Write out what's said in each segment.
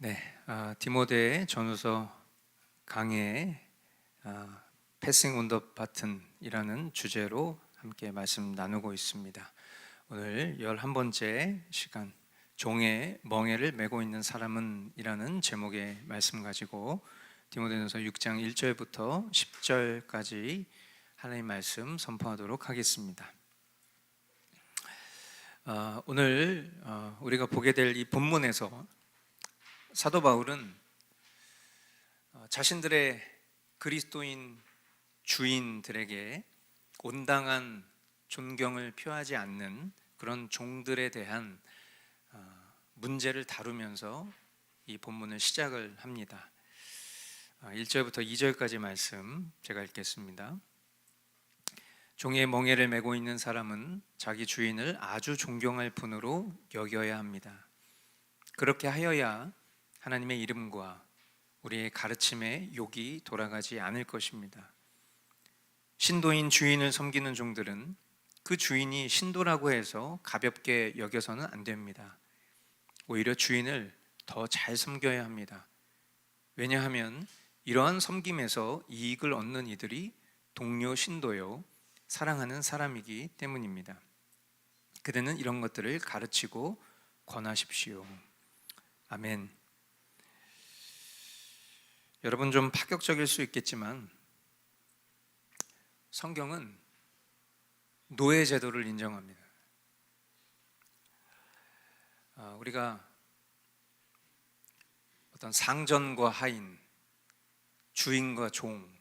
네, 디모데 전후서 강해 패싱 온 더 바튼이라는 주제로 함께 말씀 나누고 있습니다. 오늘 11번째 시간, 종의 멍에를 메고 있는 사람은 이라는 제목의 말씀 가지고 디모데전서 6장 1절부터 10절까지 하나님 말씀 선포하도록 하겠습니다. 오늘 우리가 보게 될 이 본문에서 사도 바울은 자신들의 그리스도인 주인들에게 온당한 존경을 표하지 않는 그런 종들에 대한 문제를 다루면서 이 본문을 시작을 합니다. 1절부터 2절까지 말씀 제가 읽겠습니다. 종의 멍에를 메고 있는 사람은 자기 주인을 아주 존경할 분으로 여겨야 합니다. 그렇게 하여야 하나님의 이름과 우리의 가르침에 욕이 돌아가지 않을 것입니다. 신도인 주인을 섬기는 종들은 그 주인이 신도라고 해서 가볍게 여겨서는 안 됩니다. 오히려 주인을 더 잘 섬겨야 합니다. 왜냐하면 이러한 섬김에서 이익을 얻는 이들이 동료 신도요 사랑하는 사람이기 때문입니다. 그대는 이런 것들을 가르치고 권하십시오. 아멘. 여러분, 좀 파격적일 수 있겠지만 성경은 노예 제도를 인정합니다. 우리가 어떤 상전과 하인, 주인과 종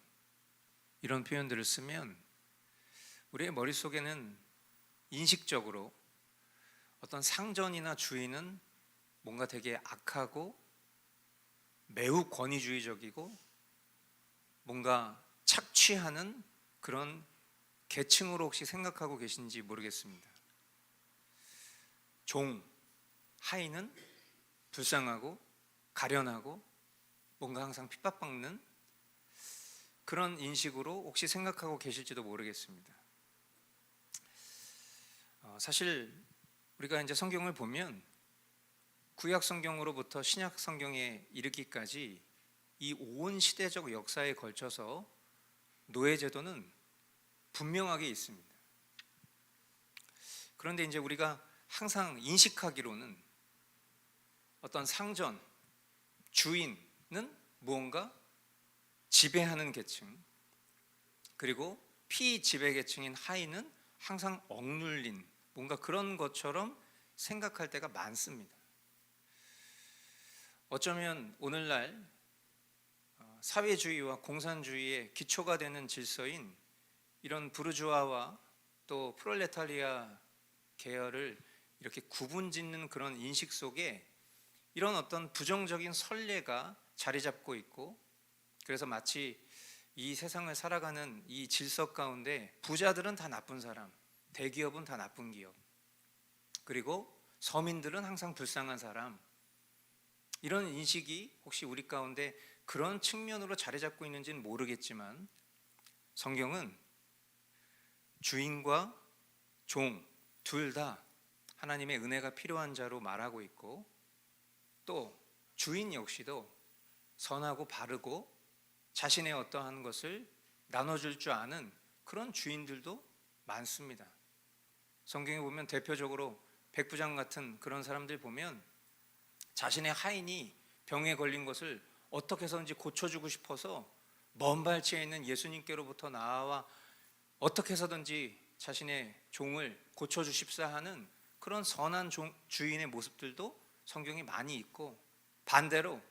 이런 표현들을 쓰면 우리의 머릿속에는 인식적으로 어떤 상전이나 주인은 뭔가 되게 악하고 매우 권위주의적이고 뭔가 착취하는 그런 계층으로 혹시 생각하고 계신지 모르겠습니다. 종, 하인은 불쌍하고 가련하고 뭔가 항상 핍박받는 그런 인식으로 혹시 생각하고 계실지도 모르겠습니다. 사실 우리가 이제 성경을 보면 구약 성경으로부터 신약 성경에 이르기까지 이 온 시대적 역사에 걸쳐서 노예 제도는 분명하게 있습니다. 그런데 이제 우리가 항상 인식하기로는 어떤 상전, 주인은 무언가 지배하는 계층, 그리고 피지배 계층인 하인은 항상 억눌린 뭔가 그런 것처럼 생각할 때가 많습니다. 어쩌면 오늘날 사회주의와 공산주의의 기초가 되는 질서인 이런 부르주아와 또 프롤레타리아 계열을 이렇게 구분짓는 그런 인식 속에 이런 어떤 부정적인 선례가 자리 잡고 있고, 그래서 마치 이 세상을 살아가는 이 질서 가운데 부자들은 다 나쁜 사람, 대기업은 다 나쁜 기업, 그리고 서민들은 항상 불쌍한 사람, 이런 인식이 혹시 우리 가운데 그런 측면으로 자리 잡고 있는지는 모르겠지만 성경은 주인과 종 둘 다 하나님의 은혜가 필요한 자로 말하고 있고, 또 주인 역시도 선하고 바르고 자신의 어떠한 것을 나눠줄 줄 아는 그런 주인들도 많습니다. 성경에 보면 대표적으로 백부장 같은 그런 사람들 보면 자신의 하인이 병에 걸린 것을 어떻게 해서든지 고쳐주고 싶어서 먼 발치에 있는 예수님께로부터 나와 어떻게 해서든지 자신의 종을 고쳐주십사 하는 그런 선한 주인의 모습들도 성경에 많이 있고, 반대로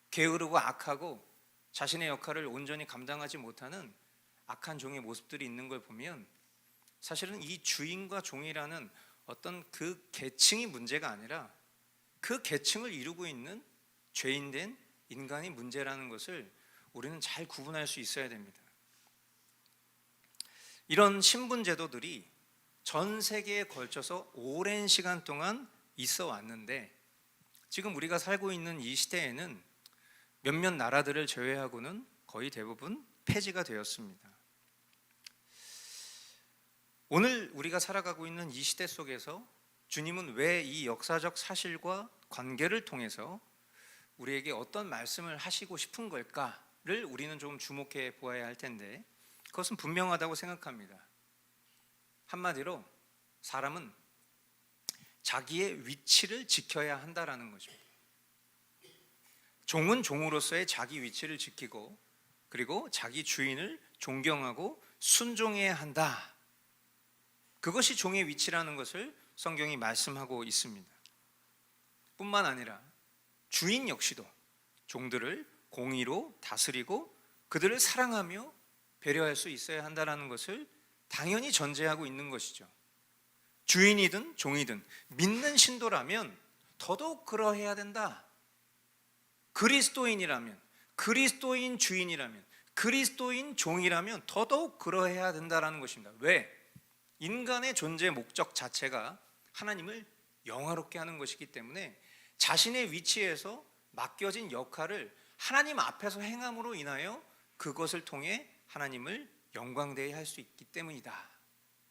게으르고 악하고 자신의 역할을 온전히 감당하지 못하는 악한 종의 모습들이 있는 걸 보면 사실은 이 주인과 종이라는 어떤 그 계층이 문제가 아니라 그 계층을 이루고 있는 죄인된 인간이 문제라는 것을 우리는 잘 구분할 수 있어야 됩니다. 이런 신분 제도들이 전 세계에 걸쳐서 오랜 시간 동안 있어 왔는데, 지금 우리가 살고 있는 이 시대에는 몇몇 나라들을 제외하고는 거의 대부분 폐지가 되었습니다. 오늘 우리가 살아가고 있는 이 시대 속에서 주님은 왜 이 역사적 사실과 관계를 통해서 우리에게 어떤 말씀을 하시고 싶은 걸까를 우리는 좀 주목해 보아야 할 텐데, 그것은 분명하다고 생각합니다. 한마디로 사람은 자기의 위치를 지켜야 한다라는 것입니다. 종은 종으로서의 자기 위치를 지키고, 그리고 자기 주인을 존경하고 순종해야 한다. 그것이 종의 위치라는 것을 성경이 말씀하고 있습니다. 뿐만 아니라 주인 역시도 종들을 공의로 다스리고 그들을 사랑하며 배려할 수 있어야 한다는 것을 당연히 전제하고 있는 것이죠. 주인이든 종이든 믿는 신도라면 더더욱 그러해야 된다. 그리스도인이라면, 그리스도인 주인이라면, 그리스도인 종이라면 더더욱 그러해야 된다는 것입니다. 왜? 인간의 존재 목적 자체가 하나님을 영화롭게 하는 것이기 때문에 자신의 위치에서 맡겨진 역할을 하나님 앞에서 행함으로 인하여 그것을 통해 하나님을 영광되게 할 수 있기 때문이다.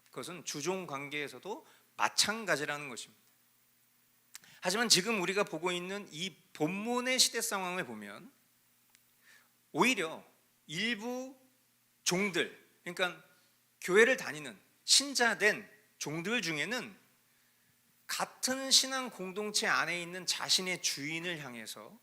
그것은 주종 관계에서도 마찬가지라는 것입니다. 하지만 지금 우리가 보고 있는 이 본문의 시대 상황을 보면 오히려 일부 종들, 그러니까 교회를 다니는 신자된 종들 중에는 같은 신앙 공동체 안에 있는 자신의 주인을 향해서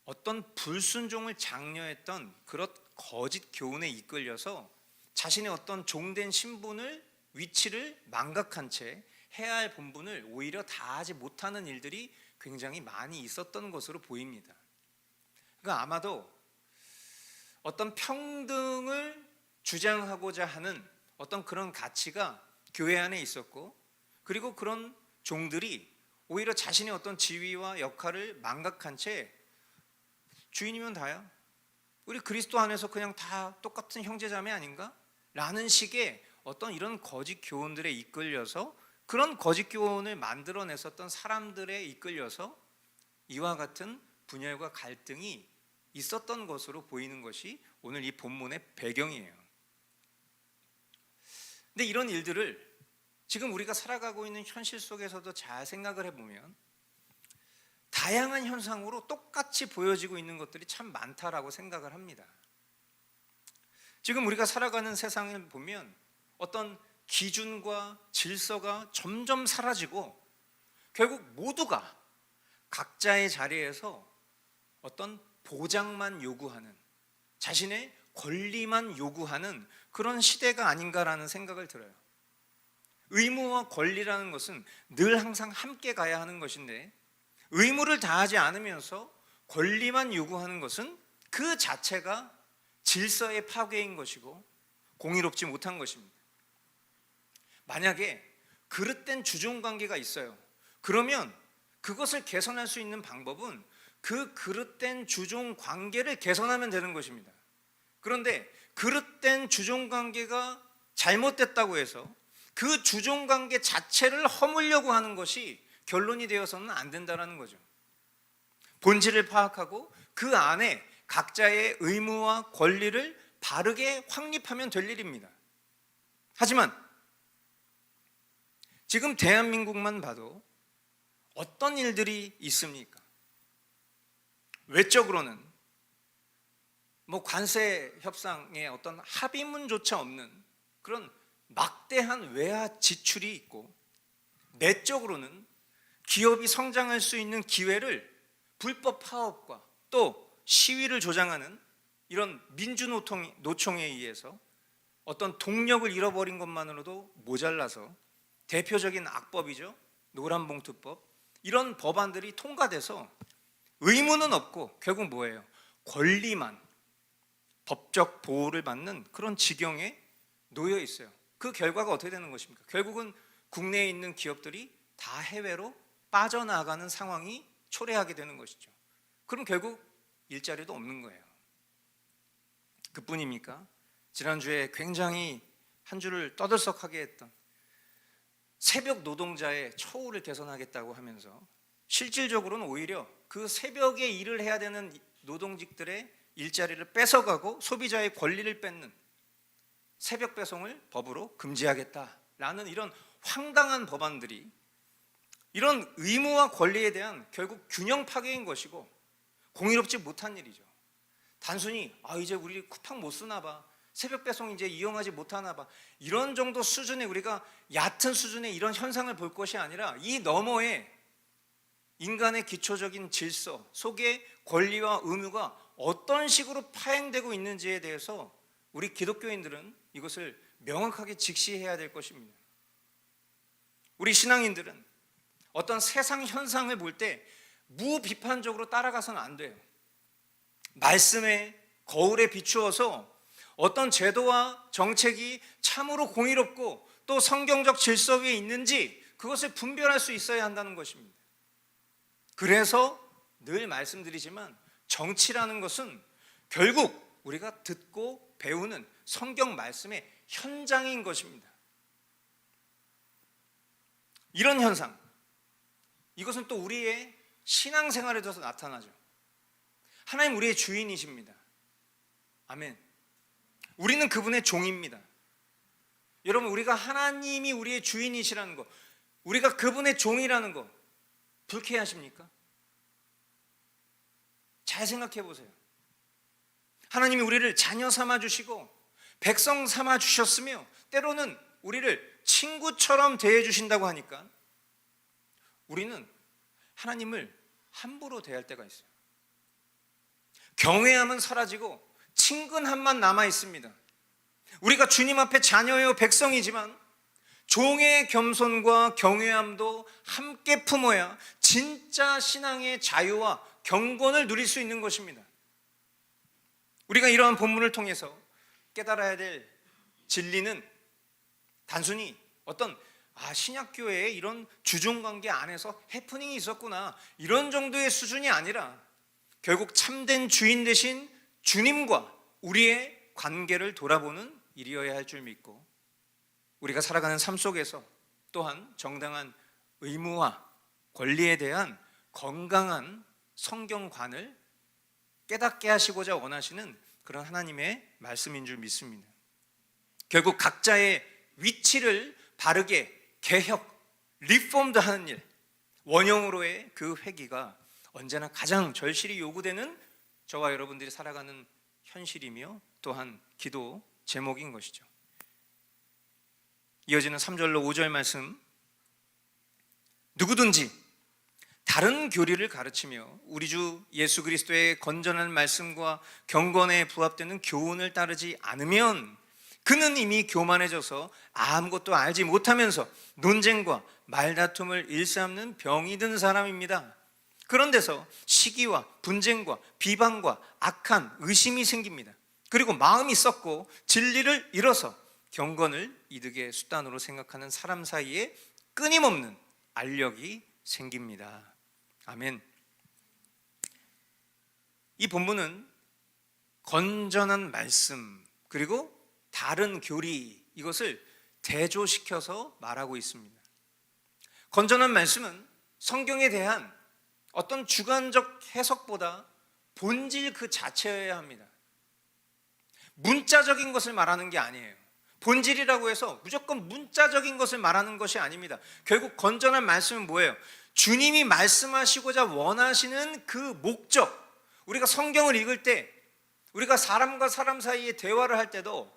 어떤 불순종을 장려했던 그런 거짓 교훈에 이끌려서 자신의 어떤 종된 신분을, 위치를 망각한 채 해야 할 본분을 오히려 다하지 못하는 일들이 굉장히 많이 있었던 것으로 보입니다. 그러니까 아마도 어떤 평등을 주장하고자 하는 어떤 그런 가치가 교회 안에 있었고, 그리고 그런 종들이 오히려 자신의 어떤 지위와 역할을 망각한 채 주인이면 다야, 우리 그리스도 안에서 그냥 다 똑같은 형제자매 아닌가? 라는 식의 어떤 이런 거짓 교훈들에 이끌려서, 그런 거짓 교훈을 만들어냈었던 사람들에 이끌려서 이와 같은 분열과 갈등이 있었던 것으로 보이는 것이 오늘 이 본문의 배경이에요. 근데 이런 일들을 지금 우리가 살아가고 있는 현실 속에서도 잘 생각을 해보면 다양한 현상으로 똑같이 보여지고 있는 것들이 참 많다라고 생각을 합니다. 지금 우리가 살아가는 세상을 보면 어떤 기준과 질서가 점점 사라지고 결국 모두가 각자의 자리에서 어떤 보장만 요구하는, 자신의 권리만 요구하는 그런 시대가 아닌가라는 생각을 들어요. 의무와 권리라는 것은 늘 항상 함께 가야 하는 것인데, 의무를 다하지 않으면서 권리만 요구하는 것은 그 자체가 질서의 파괴인 것이고 공의롭지 못한 것입니다. 만약에 그릇된 주종관계가 있어요. 그러면 그것을 개선할 수 있는 방법은 그 그릇된 주종관계를 개선하면 되는 것입니다. 그런데 그릇된 주종관계가 잘못됐다고 해서 그 주종관계 자체를 허물려고 하는 것이 결론이 되어서는 안 된다는 거죠. 본질을 파악하고 그 안에 각자의 의무와 권리를 바르게 확립하면 될 일입니다. 하지만 지금 대한민국만 봐도 어떤 일들이 있습니까? 외적으로는 관세 협상에 어떤 합의문조차 없는 그런 막대한 외화 지출이 있고, 내적으로는 기업이 성장할 수 있는 기회를 불법 파업과 또 시위를 조장하는 이런 민주노총에 의해서 어떤 동력을 잃어버린 것만으로도 모자라서 대표적인 악법이죠. 노란봉투법. 이런 법안들이 통과돼서 의무는 없고 결국 뭐예요? 권리만, 법적 보호를 받는 그런 지경에 놓여 있어요. 그 결과가 어떻게 되는 것입니까? 결국은 국내에 있는 기업들이 다 해외로 빠져나가는 상황이 초래하게 되는 것이죠. 그럼 결국 일자리도 없는 거예요. 그뿐입니까? 지난주에 굉장히 한 주를 떠들썩하게 했던 새벽 노동자의 처우를 개선하겠다고 하면서 실질적으로는 오히려 그 새벽에 일을 해야 되는 노동직들의 일자리를 뺏어가고 소비자의 권리를 뺏는 새벽 배송을 법으로 금지하겠다라는 이런 황당한 법안들이 이런 의무와 권리에 대한 결국 균형 파괴인 것이고 공의롭지 못한 일이죠. 단순히 이제 우리 쿠팡 못 쓰나 봐, 새벽 배송 이제 이용하지 못하나 봐, 이런 정도 수준의, 우리가 얕은 수준의 이런 현상을 볼 것이 아니라 이 너머에 인간의 기초적인 질서 속에 권리와 의무가 어떤 식으로 파행되고 있는지에 대해서 우리 기독교인들은 이것을 명확하게 직시해야 될 것입니다. 우리 신앙인들은 어떤 세상 현상을 볼 때 무비판적으로 따라가서는 안 돼요. 말씀의 거울에 비추어서 어떤 제도와 정책이 참으로 공의롭고 또 성경적 질서 위에 있는지 그것을 분별할 수 있어야 한다는 것입니다. 그래서 늘 말씀드리지만 정치라는 것은 결국 우리가 듣고 배우는 성경 말씀의 현장인 것입니다. 이런 현상, 이것은 또 우리의 신앙생활에도 나타나죠. 하나님 우리의 주인이십니다. 아멘. 우리는 그분의 종입니다. 여러분, 우리가 하나님이 우리의 주인이시라는 것, 우리가 그분의 종이라는 것 불쾌하십니까? 잘 생각해 보세요. 하나님이 우리를 자녀 삼아 주시고 백성 삼아 주셨으며 때로는 우리를 친구처럼 대해 주신다고 하니까 우리는 하나님을 함부로 대할 때가 있어요. 경외함은 사라지고 친근함만 남아 있습니다. 우리가 주님 앞에 자녀요 백성이지만 종의 겸손과 경외함도 함께 품어야 진짜 신앙의 자유와 경건을 누릴 수 있는 것입니다. 우리가 이러한 본문을 통해서 깨달아야 될 진리는 단순히 어떤 신약교회의 이런 주종관계 안에서 해프닝이 있었구나, 이런 정도의 수준이 아니라 결국 참된 주인 되신 주님과 우리의 관계를 돌아보는 일이어야 할 줄 믿고, 우리가 살아가는 삶 속에서 또한 정당한 의무와 권리에 대한 건강한 성경관을 깨닫게 하시고자 원하시는 그런 하나님의 말씀인 줄 믿습니다. 결국 각자의 위치를 바르게 개혁, 리폼드 하는 일, 원형으로의 그 회귀가 언제나 가장 절실히 요구되는 저와 여러분들이 살아가는 현실이며 또한 기도 제목인 것이죠. 이어지는 3절로 5절 말씀, 누구든지 다른 교리를 가르치며 우리 주 예수 그리스도의 건전한 말씀과 경건에 부합되는 교훈을 따르지 않으면 그는 이미 교만해져서 아무것도 알지 못하면서 논쟁과 말다툼을 일삼는 병이 든 사람입니다. 그런 데서 시기와 분쟁과 비방과 악한 의심이 생깁니다. 그리고 마음이 썩고 진리를 잃어서 경건을 이득의 수단으로 생각하는 사람 사이에 끊임없는 알력이 생깁니다. 아멘. 이 본문은 건전한 말씀 그리고 다른 교리, 이것을 대조시켜서 말하고 있습니다. 건전한 말씀은 성경에 대한 어떤 주관적 해석보다 본질 그 자체여야 합니다. 문자적인 것을 말하는 게 아니에요. 본질이라고 해서 무조건 문자적인 것을 말하는 것이 아닙니다. 결국 건전한 말씀은 뭐예요? 주님이 말씀하시고자 원하시는 그 목적, 우리가 성경을 읽을 때, 우리가 사람과 사람 사이에 대화를 할 때도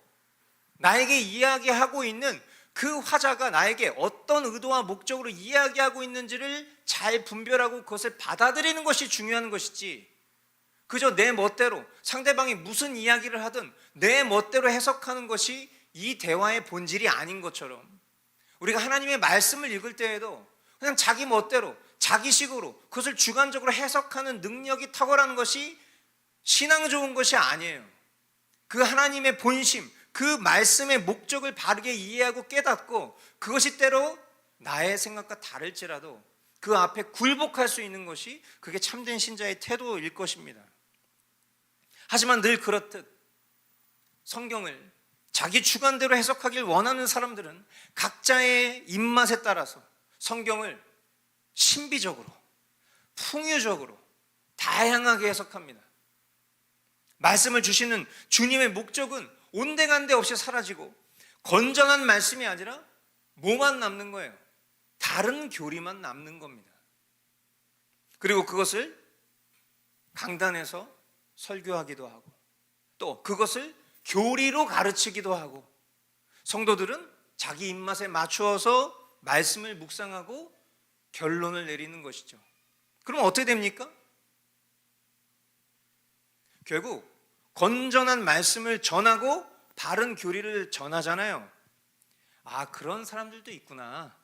나에게 이야기하고 있는 그 화자가 나에게 어떤 의도와 목적으로 이야기하고 있는지를 잘 분별하고 그것을 받아들이는 것이 중요한 것이지, 그저 내 멋대로 상대방이 무슨 이야기를 하든 내 멋대로 해석하는 것이 이 대화의 본질이 아닌 것처럼, 우리가 하나님의 말씀을 읽을 때에도 그냥 자기 멋대로 자기식으로 그것을 주관적으로 해석하는 능력이 탁월한 것이 신앙 좋은 것이 아니에요. 그 하나님의 본심, 그 말씀의 목적을 바르게 이해하고 깨닫고 그것이 때로 나의 생각과 다를지라도 그 앞에 굴복할 수 있는 것이 그게 참된 신자의 태도일 것입니다. 하지만 늘 그렇듯 성경을 자기 주관대로 해석하길 원하는 사람들은 각자의 입맛에 따라서 성경을 신비적으로, 풍요적으로, 다양하게 해석합니다. 말씀을 주시는 주님의 목적은 온데간데 없이 사라지고 건전한 말씀이 아니라 뭐만 남는 거예요? 다른 교리만 남는 겁니다. 그리고 그것을 강단에서 설교하기도 하고 또 그것을 교리로 가르치기도 하고 성도들은 자기 입맛에 맞추어서 말씀을 묵상하고 결론을 내리는 것이죠. 그럼 어떻게 됩니까? 결국 건전한 말씀을 전하고 바른 교리를 전하잖아요. 아, 그런 사람들도 있구나.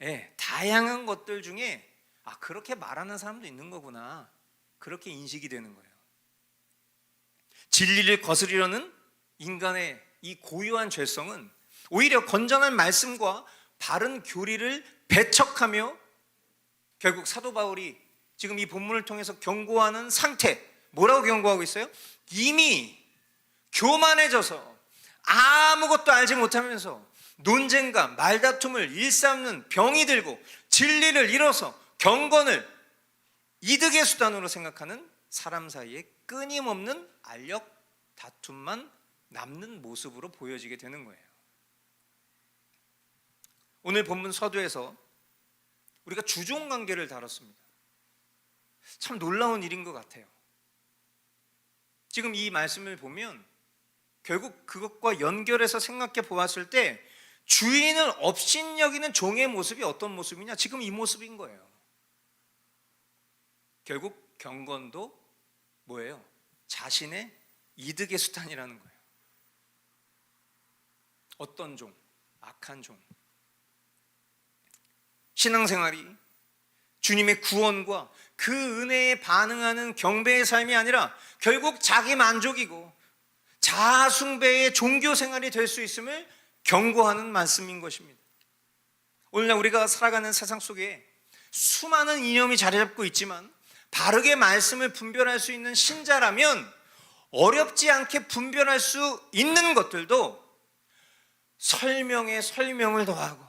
예, 다양한 것들 중에 그렇게 말하는 사람도 있는 거구나. 그렇게 인식이 되는 거예요. 진리를 거스리려는 인간의 이 고유한 죄성은 오히려 건전한 말씀과 바른 교리를 배척하며 결국 사도 바울이 지금 이 본문을 통해서 경고하는 상태, 뭐라고 경고하고 있어요? 이미 교만해져서 아무것도 알지 못하면서 논쟁과 말다툼을 일삼는 병이 들고 진리를 잃어서 경건을 이득의 수단으로 생각하는 사람 사이에 끊임없는 알력 다툼만 남는 모습으로 보여지게 되는 거예요. 오늘 본문 서두에서 우리가 주종관계를 다뤘습니다. 참 놀라운 일인 것 같아요. 지금 이 말씀을 보면 결국 그것과 연결해서 생각해 보았을 때 주인을 업신여기는 종의 모습이 어떤 모습이냐? 지금 이 모습인 거예요. 결국 경건도 뭐예요? 자신의 이득의 수단이라는 거예요. 어떤 종? 악한 종. 신앙생활이 주님의 구원과 그 은혜에 반응하는 경배의 삶이 아니라 결국 자기 만족이고 자아 숭배의 종교 생활이 될 수 있음을 경고하는 말씀인 것입니다. 오늘날 우리가 살아가는 세상 속에 수많은 이념이 자리 잡고 있지만 바르게 말씀을 분별할 수 있는 신자라면 어렵지 않게 분별할 수 있는 것들도 설명에 설명을 더하고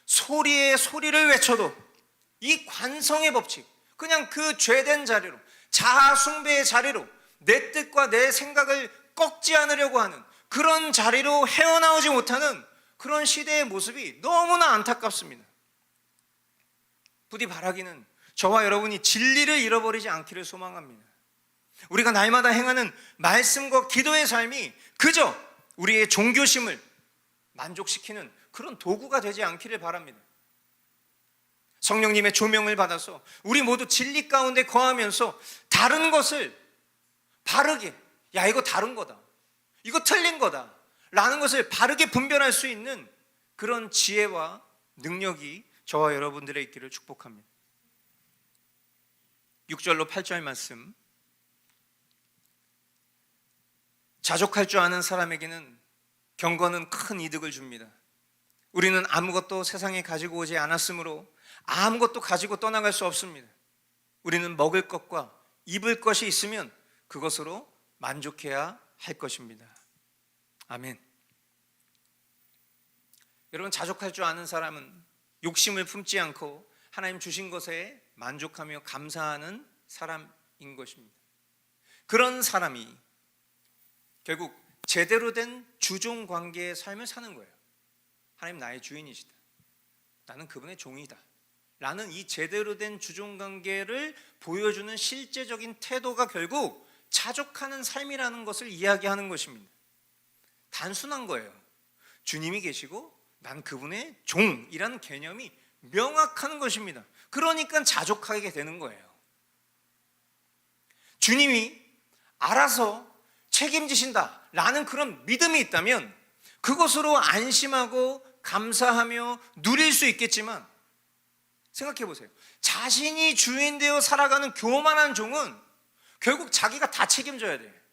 소리에 소리를 외쳐도 이 관성의 법칙, 그냥 그 죄된 자리로, 자아 숭배의 자리로 내 뜻과 내 생각을 꺾지 않으려고 하는 그런 자리로 헤어나오지 못하는 그런 시대의 모습이 너무나 안타깝습니다. 부디 바라기는 저와 여러분이 진리를 잃어버리지 않기를 소망합니다. 우리가 날마다 행하는 말씀과 기도의 삶이 그저 우리의 종교심을 만족시키는 그런 도구가 되지 않기를 바랍니다. 성령님의 조명을 받아서 우리 모두 진리 가운데 거하면서 다른 것을 바르게, 야, 이거 다른 거다, 이거 틀린 거다 라는 것을 바르게 분별할 수 있는 그런 지혜와 능력이 저와 여러분들의 있기를 축복합니다. 6절로 8절 말씀. 자족할 줄 아는 사람에게는 경건은 큰 이득을 줍니다. 우리는 아무것도 세상에 가지고 오지 않았으므로 아무것도 가지고 떠나갈 수 없습니다. 우리는 먹을 것과 입을 것이 있으면 그것으로 만족해야 할 것입니다. 아멘. 여러분, 자족할 줄 아는 사람은 욕심을 품지 않고 하나님 주신 것에 만족하며 감사하는 사람인 것입니다. 그런 사람이 결국 제대로 된 주종 관계의 삶을 사는 거예요. 하나님 나의 주인이시다, 나는 그분의 종이다 라는 이 제대로 된 주종 관계를 보여주는 실제적인 태도가 결국 자족하는 삶이라는 것을 이야기하는 것입니다. 단순한 거예요. 주님이 계시고 난 그분의 종이라는 개념이 명확한 것입니다. 그러니까 자족하게 되는 거예요. 주님이 알아서 책임지신다 라는 그런 믿음이 있다면 그것으로 안심하고 감사하며 누릴 수 있겠지만, 생각해 보세요. 자신이 주인 되어 살아가는 교만한 종은 결국 자기가 다 책임져야 돼.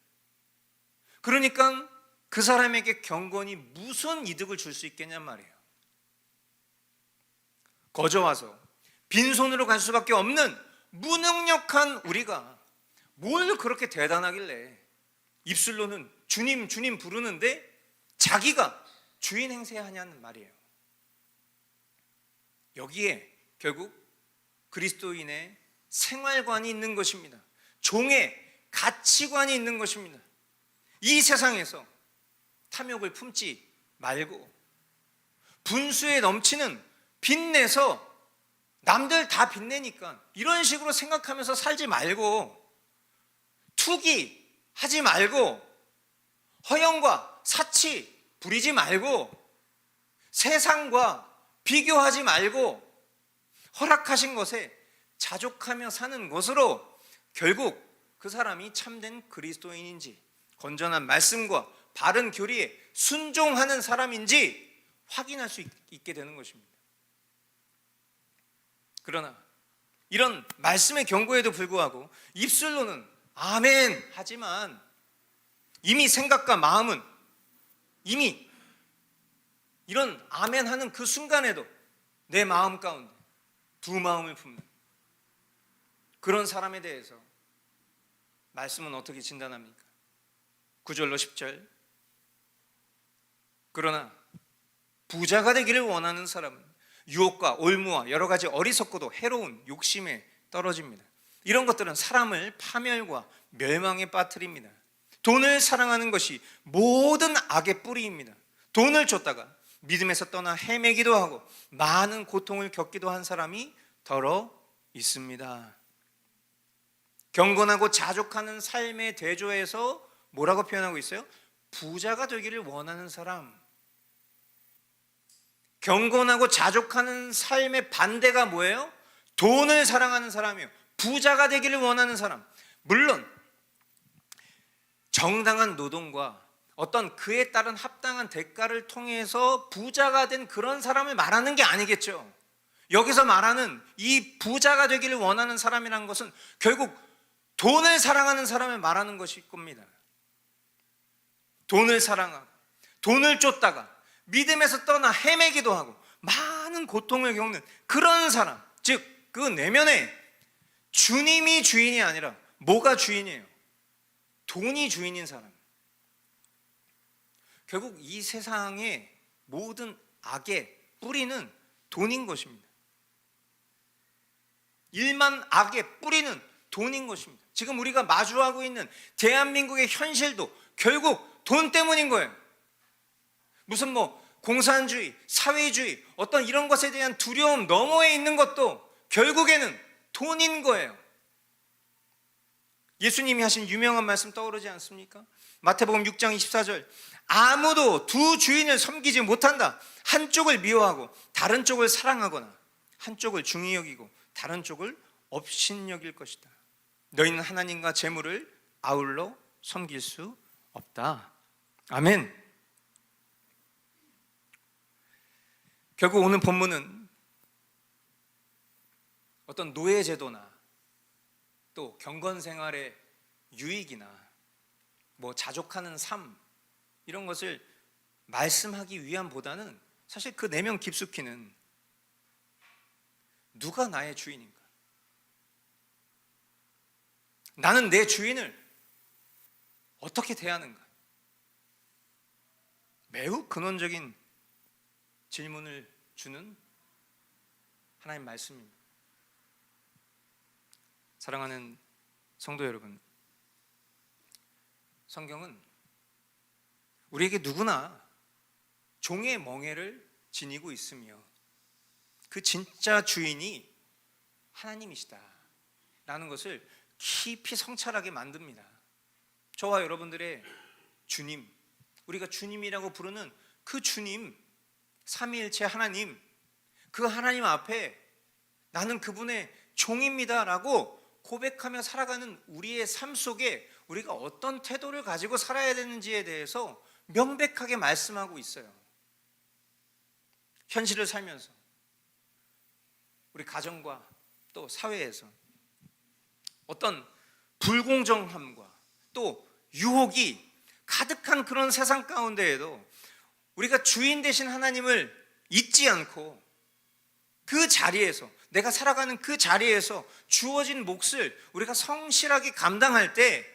그러니까 그 사람에게 경건이 무슨 이득을 줄 수 있겠냔 말이에요. 거저와서 빈손으로 갈 수밖에 없는 무능력한 우리가 뭘 그렇게 대단하길래 입술로는 주님 주님 부르는데 자기가 주인 행세하냐는 말이에요. 여기에 결국 그리스도인의 생활관이 있는 것입니다. 종의 가치관이 있는 것입니다. 이 세상에서 탐욕을 품지 말고 분수에 넘치는 빚내서 남들 다 빚내니까 이런 식으로 생각하면서 살지 말고, 투기하지 말고, 허영과 사치 부리지 말고, 세상과 비교하지 말고, 허락하신 것에 자족하며 사는 것으로 결국 그 사람이 참된 그리스도인인지, 건전한 말씀과 바른 교리에 순종하는 사람인지 확인할 수 있게 되는 것입니다. 그러나 이런 말씀의 경고에도 불구하고 입술로는 아멘 하지만 이미 생각과 마음은 이미 이런 아멘 하는 그 순간에도 내 마음 가운데 두 마음을 품는 그런 사람에 대해서 말씀은 어떻게 진단합니까? 9절로 10절. 그러나 부자가 되기를 원하는 사람은 유혹과 올무와 여러 가지 어리석고도 해로운 욕심에 떨어집니다. 이런 것들은 사람을 파멸과 멸망에 빠뜨립니다. 돈을 사랑하는 것이 모든 악의 뿌리입니다. 돈을 줬다가 믿음에서 떠나 헤매기도 하고 많은 고통을 겪기도 한 사람이 더러 있습니다. 경건하고 자족하는 삶의 대조에서 뭐라고 표현하고 있어요? 부자가 되기를 원하는 사람. 경건하고 자족하는 삶의 반대가 뭐예요? 돈을 사랑하는 사람이요. 부자가 되기를 원하는 사람. 물론 정당한 노동과 어떤 그에 따른 합당한 대가를 통해서 부자가 된 그런 사람을 말하는 게 아니겠죠. 여기서 말하는 이 부자가 되기를 원하는 사람이라는 것은 결국 돈을 사랑하는 사람을 말하는 것일 겁니다. 돈을 사랑하고 돈을 쫓다가 믿음에서 떠나 헤매기도 하고 많은 고통을 겪는 그런 사람, 즉 그 내면에 주님이 주인이 아니라 뭐가 주인이에요? 돈이 주인인 사람. 결국 이 세상의 모든 악의 뿌리는 돈인 것입니다. 일만 악의 뿌리는 돈인 것입니다. 지금 우리가 마주하고 있는 대한민국의 현실도 결국 돈 때문인 거예요. 무슨 공산주의, 사회주의, 어떤 이런 것에 대한 두려움 너머에 있는 것도 결국에는 돈인 거예요. 예수님이 하신 유명한 말씀 떠오르지 않습니까? 마태복음 6장 24절. 아무도 두 주인을 섬기지 못한다. 한쪽을 미워하고 다른 쪽을 사랑하거나 한쪽을 중히 여기고 다른 쪽을 업신여길 것이다. 너희는 하나님과 재물을 아울러 섬길 수 없다. 아멘. 결국 오늘 본문은 어떤 노예제도나 또 경건생활의 유익이나 자족하는 삶 이런 것을 말씀하기 위함보다는 사실 그 내면 깊숙이는 누가 나의 주인인가? 나는 내 주인을 어떻게 대하는가? 매우 근원적인 질문을 주는 하나님 말씀입니다. 사랑하는 성도 여러분, 성경은 우리에게 누구나 종의 멍에를 지니고 있으며 그 진짜 주인이 하나님이시다 라는 것을 깊이 성찰하게 만듭니다. 저와 여러분들의 주님, 우리가 주님이라고 부르는 그 주님, 삼위일체 하나님, 그 하나님 앞에 나는 그분의 종입니다 라고 고백하며 살아가는 우리의 삶 속에 우리가 어떤 태도를 가지고 살아야 되는지에 대해서 명백하게 말씀하고 있어요. 현실을 살면서 우리 가정과 또 사회에서 어떤 불공정함과 또 유혹이 가득한 그런 세상 가운데에도 우리가 주인 되신 하나님을 잊지 않고 그 자리에서, 내가 살아가는 그 자리에서 주어진 몫을 우리가 성실하게 감당할 때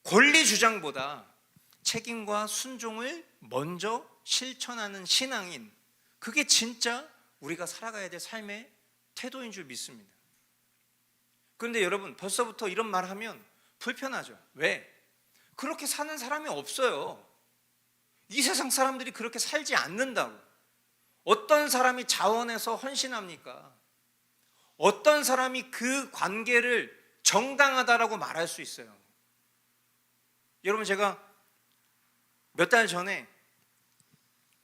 권리 주장보다 책임과 순종을 먼저 실천하는 신앙인, 그게 진짜 우리가 살아가야 될 삶의 태도인 줄 믿습니다. 그런데 여러분, 벌써부터 이런 말 하면 불편하죠. 왜? 그렇게 사는 사람이 없어요. 이 세상 사람들이 그렇게 살지 않는다고. 어떤 사람이 자원해서 헌신합니까? 어떤 사람이 그 관계를 정당하다라고 말할 수 있어요? 여러분, 제가 몇 달 전에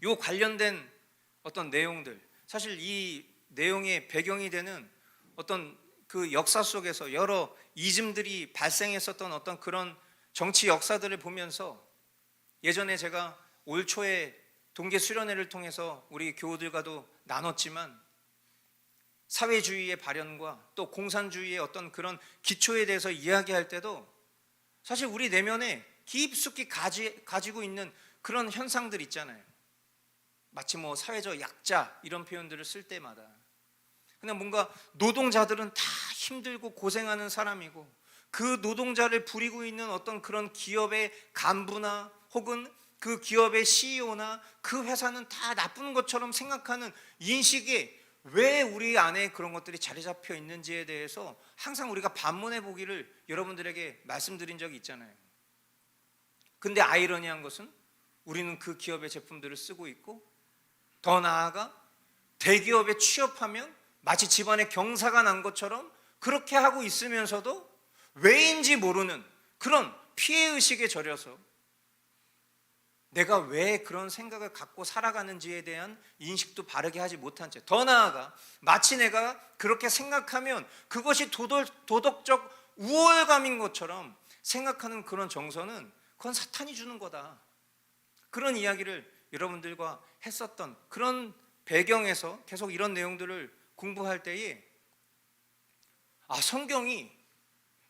요 관련된 어떤 내용들, 사실 이 내용의 배경이 되는 어떤 그 역사 속에서 여러 이즘들이 발생했었던 어떤 그런 정치 역사들을 보면서, 예전에 제가 올 초에 동계 수련회를 통해서 우리 교우들과도 나눴지만, 사회주의의 발현과 또 공산주의의 어떤 그런 기초에 대해서 이야기할 때도 사실 우리 내면에 깊숙이 가지고 있는 그런 현상들 있잖아요. 마치 뭐 사회적 약자 이런 표현들을 쓸 때마다 그냥 뭔가 노동자들은 다 힘들고 고생하는 사람이고, 그 노동자를 부리고 있는 어떤 그런 기업의 간부나 혹은 그 기업의 CEO나 그 회사는 다 나쁜 것처럼 생각하는 인식에 왜 우리 안에 그런 것들이 자리 잡혀 있는지에 대해서 항상 우리가 반문해 보기를 여러분들에게 말씀드린 적이 있잖아요. 근데 아이러니한 것은 우리는 그 기업의 제품들을 쓰고 있고, 더 나아가 대기업에 취업하면 마치 집안에 경사가 난 것처럼 그렇게 하고 있으면서도 왜인지 모르는 그런 피해의식에 절여서 내가 왜 그런 생각을 갖고 살아가는지에 대한 인식도 바르게 하지 못한 채, 더 나아가 마치 내가 그렇게 생각하면 그것이 도덕적 우월감인 것처럼 생각하는 그런 정서는 그건 사탄이 주는 거다. 그런 이야기를 여러분들과 했었던 그런 배경에서 계속 이런 내용들을 공부할 때에 성경이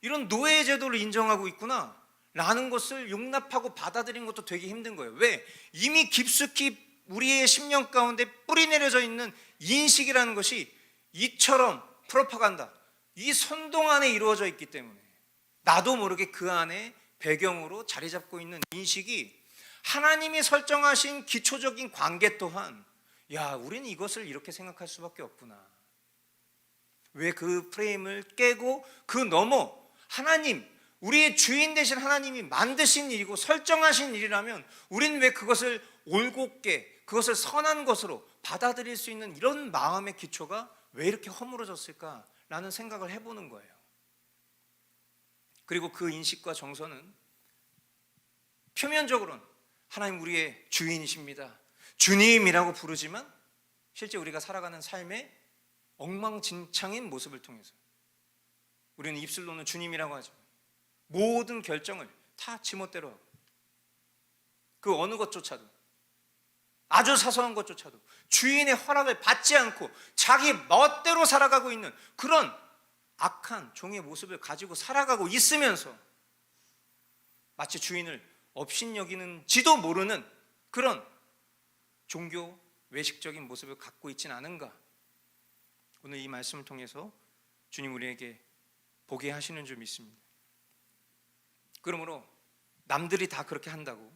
이런 노예 제도를 인정하고 있구나 라는 것을 용납하고 받아들이는 것도 되게 힘든 거예요. 왜? 이미 깊숙이 우리의 심령 가운데 뿌리 내려져 있는 인식이라는 것이 이처럼 프로파간다, 이 선동 안에 이루어져 있기 때문에 나도 모르게 그 안에 배경으로 자리 잡고 있는 인식이 하나님이 설정하신 기초적인 관계 또한 우리는 이것을 이렇게 생각할 수밖에 없구나. 왜 그 프레임을 깨고 그 너머 하나님, 우리의 주인 되신 하나님이 만드신 일이고 설정하신 일이라면 우리는 왜 그것을 올곧게, 그것을 선한 것으로 받아들일 수 있는 이런 마음의 기초가 왜 이렇게 허물어졌을까라는 생각을 해보는 거예요. 그리고 그 인식과 정서는 표면적으로는 하나님 우리의 주인이십니다, 주님이라고 부르지만 실제 우리가 살아가는 삶의 엉망진창인 모습을 통해서 우리는 입술로는 주님이라고 하죠. 모든 결정을 다 지멋대로 하고, 그 어느 것조차도, 아주 사소한 것조차도 주인의 허락을 받지 않고 자기 멋대로 살아가고 있는 그런 악한 종의 모습을 가지고 살아가고 있으면서 마치 주인을 업신여기는지도 모르는 그런 종교 외식적인 모습을 갖고 있지는 않은가. 오늘 이 말씀을 통해서 주님 우리에게 보게 하시는 줄 믿습니다. 그러므로 남들이 다 그렇게 한다고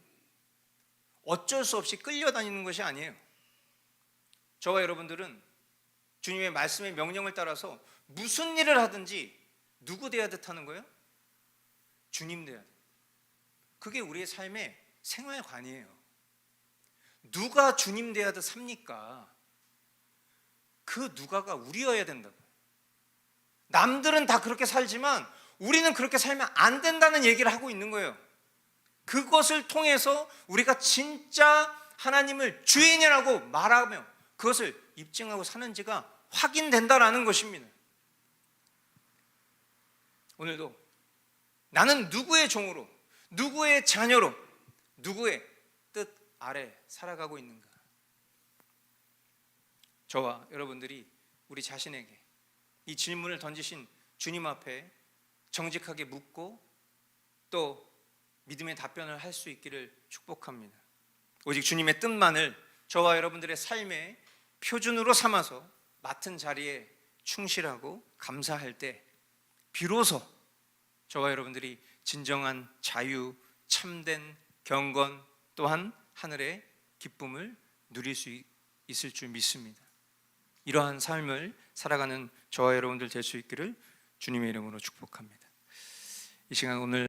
어쩔 수 없이 끌려다니는 것이 아니에요. 저와 여러분들은 주님의 말씀의 명령을 따라서 무슨 일을 하든지 누구 되어야 하는 거예요? 주님 되어야 돼. 그게 우리의 삶의 생활관이에요. 누가 주님 되어야 삽니까? 그 누가가 우리여야 된다고. 남들은 다 그렇게 살지만 우리는 그렇게 살면 안 된다는 얘기를 하고 있는 거예요. 그것을 통해서 우리가 진짜 하나님을 주인이라고 말하며 그것을 입증하고 사는지가 확인된다라는 것입니다. 오늘도 나는 누구의 종으로, 누구의 자녀로, 누구의 뜻 아래 살아가고 있는가? 저와 여러분들이 우리 자신에게 이 질문을 던지신 주님 앞에 정직하게 묻고 또 믿음의 답변을 할 수 있기를 축복합니다. 오직 주님의 뜻만을 저와 여러분들의 삶의 표준으로 삼아서 맡은 자리에 충실하고 감사할 때 비로소 저와 여러분들이 진정한 자유, 참된 경건 또한 하늘의 기쁨을 누릴 수 있을 줄 믿습니다. 이러한 삶을 살아가는 저와 여러분들 될 수 있기를 주님의 이름으로 축복합니다. 이 시간 오늘